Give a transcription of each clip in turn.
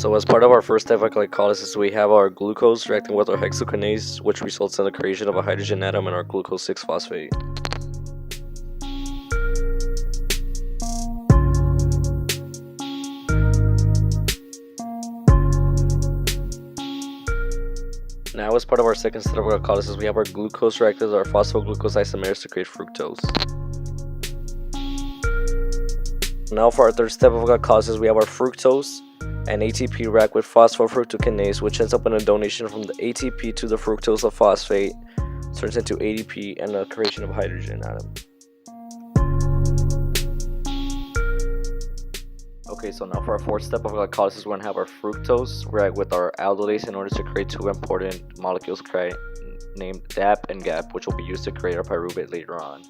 So as part of our first step of glycolysis, we have our glucose reacting with our hexokinase, which results in the creation of a hydrogen atom in our glucose 6-phosphate. Now as part of our second step of glycolysis, we have our glucose reacting with our phosphoglucose isomers to create fructose. Now for our third step of glycolysis, we have our fructose and ATP react with phosphofructokinase, which ends up in a donation from the ATP to the fructose of phosphate, turns into ADP and the creation of a hydrogen atom. Okay, so now for our fourth step of glycolysis, we're going to have our fructose react with our aldolase in order to create two important molecules named DAP and GAP, which will be used to create our pyruvate later on.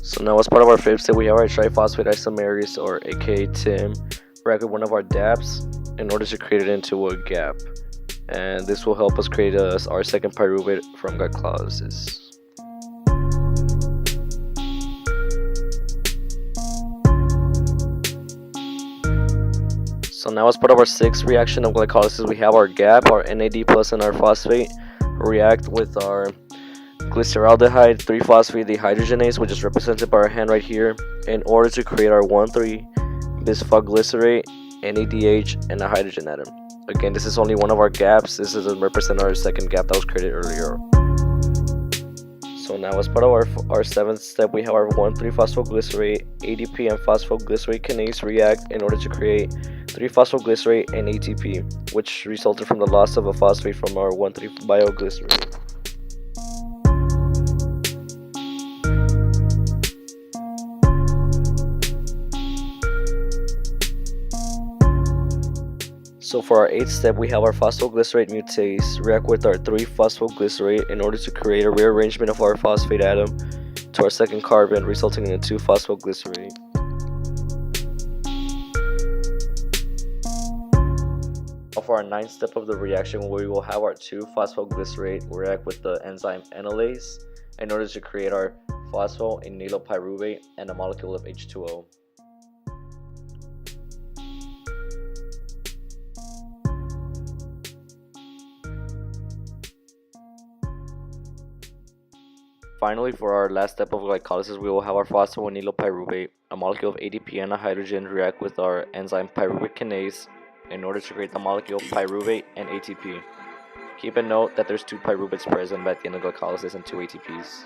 So now as part of our fifth step, we have our triphosphate isomerase, or aka TIM, react with one of our DAPs in order to create it into a GAP. And this will help us create our second pyruvate from glycolysis. So now as part of our sixth reaction of glycolysis, we have our GAP, our NAD plus and our phosphate react with our glyceraldehyde 3-phosphate dehydrogenase, which is represented by our hand right here, in order to create our 1,3-bisphosglycerate, NADH, and a hydrogen atom. Again, this is only one of our GAPs. This doesn't represent our second GAP that was created earlier. So now as part of our seventh step, we have our 1,3-phosphoglycerate, ADP, and phosphoglycerate kinase react in order to create 3-phosphoglycerate and ATP, which resulted from the loss of a phosphate from our 1,3-bioglycerate. So for our eighth step, we have our phosphoglycerate mutase react with our 3-phosphoglycerate in order to create a rearrangement of our phosphate atom to our second carbon, resulting in a 2-phosphoglycerate. For our ninth step of the reaction, we will have our 2-phosphoglycerate react with the enzyme enolase in order to create our phosphoenolpyruvate and a molecule of H2O. Finally, for our last step of glycolysis, we will have our phosphoenolpyruvate, a molecule of ADP and a hydrogen, react with our enzyme pyruvate kinase in order to create the molecule pyruvate and ATP. Keep a note that there's 2 pyruvates present at the end of glycolysis and 2 ATPs.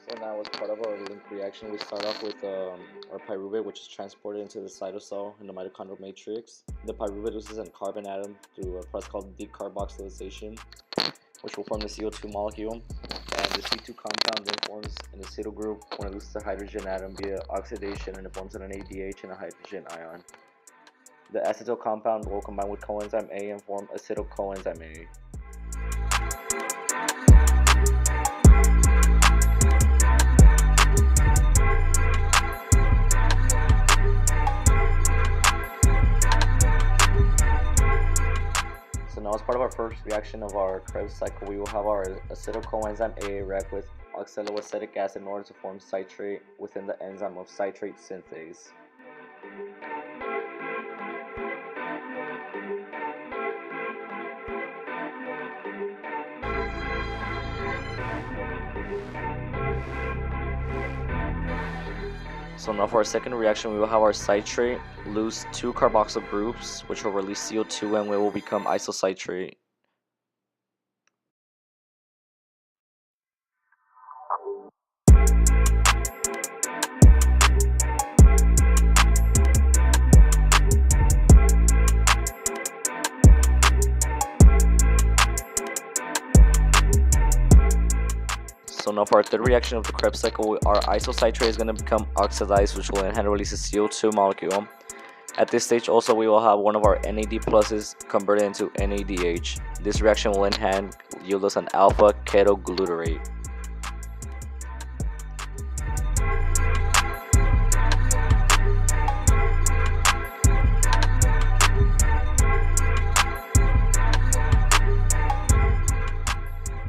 So now as part of our link reaction, we start off with our pyruvate, which is transported into the cytosol in the mitochondrial matrix. The pyruvate loses a carbon atom through a process called decarboxylation, which will form the CO2 molecule. And the C2 compound then forms an acetyl group when it loses a hydrogen atom via oxidation, and it forms an ADH and a hydrogen ion. The acetyl compound will combine with coenzyme A and form acetyl coenzyme A. Now, as part of our first reaction of our Krebs cycle, we will have our acetyl coenzyme A react with oxaloacetic acid in order to form citrate within the enzyme of citrate synthase. So now for our second reaction, we will have our citrate lose 2 carboxyl groups, which will release CO2 and we will become isocitrate. So now for our third reaction of the Krebs cycle, our isocitrate is going to become oxidized, which will in hand release a CO2 molecule. At this stage also, we will have one of our NAD pluses converted into NADH. This reaction will in hand yield us an alpha ketoglutarate.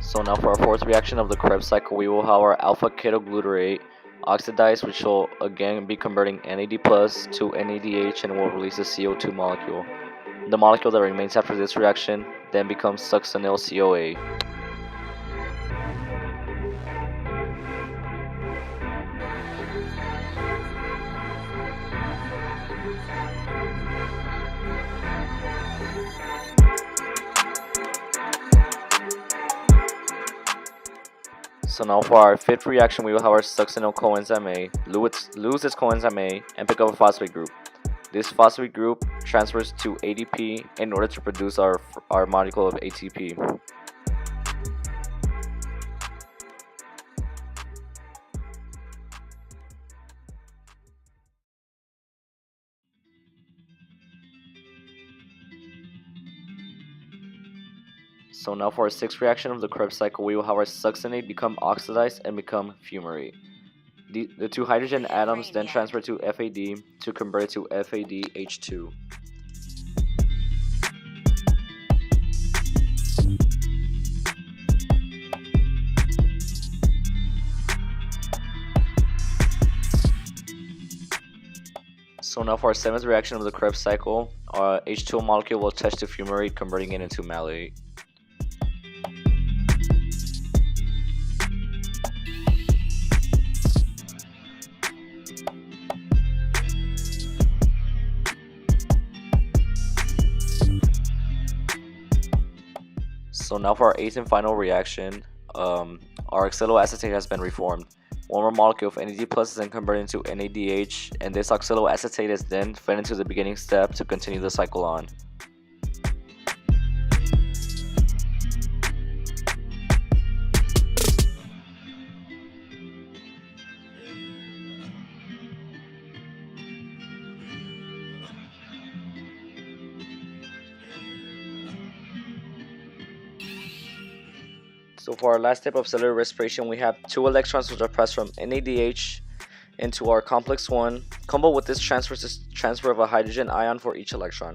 So So now for our fourth reaction of the Krebs cycle, we will have our alpha ketoglutarate oxidize, which will again be converting NAD plus to NADH and will release a CO2 molecule. The molecule that remains after this reaction then becomes succinyl CoA. So now for our fifth reaction, we will have our succinyl coenzyme A lose its coenzyme A and pick up a phosphate group. This phosphate group transfers to ADP in order to produce our molecule of ATP. So now for our sixth reaction of the Krebs cycle, we will have our succinate become oxidized and become fumarate. The two hydrogen atoms then transfer to FAD to convert it to FADH2. So now for our seventh reaction of the Krebs cycle, our H2O molecule will attach to fumarate, converting it into malate. So now for our eighth and final reaction, our oxaloacetate has been reformed. One more molecule of NAD plus is then converted into NADH, and this oxaloacetate is then fed into the beginning step to continue the cycle on. So for our last step of cellular respiration, we have two electrons which are passed from NADH into our complex 1. Coupled with this transfer of a hydrogen ion for each electron.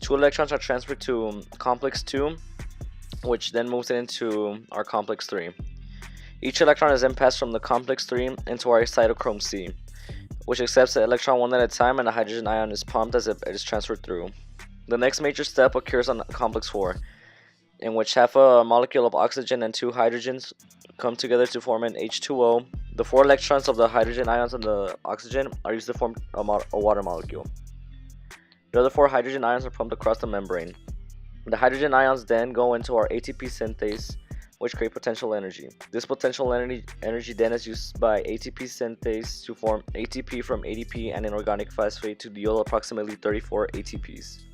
Two electrons are transferred to complex 2, which then moves it into our complex 3. Each electron is then passed from the complex 3 into our cytochrome C, which accepts the electron one at a time, and a hydrogen ion is pumped as it is transferred through. The next major step occurs on complex 4, in which half a molecule of oxygen and two hydrogens come together to form an H2O. The 4 electrons of the hydrogen ions and the oxygen are used to form a water molecule. The other 4 hydrogen ions are pumped across the membrane. The hydrogen ions then go into our ATP synthase, which create potential energy. This potential energy then is used by ATP synthase to form ATP from ADP and an organic phosphate to yield approximately 34 ATPs.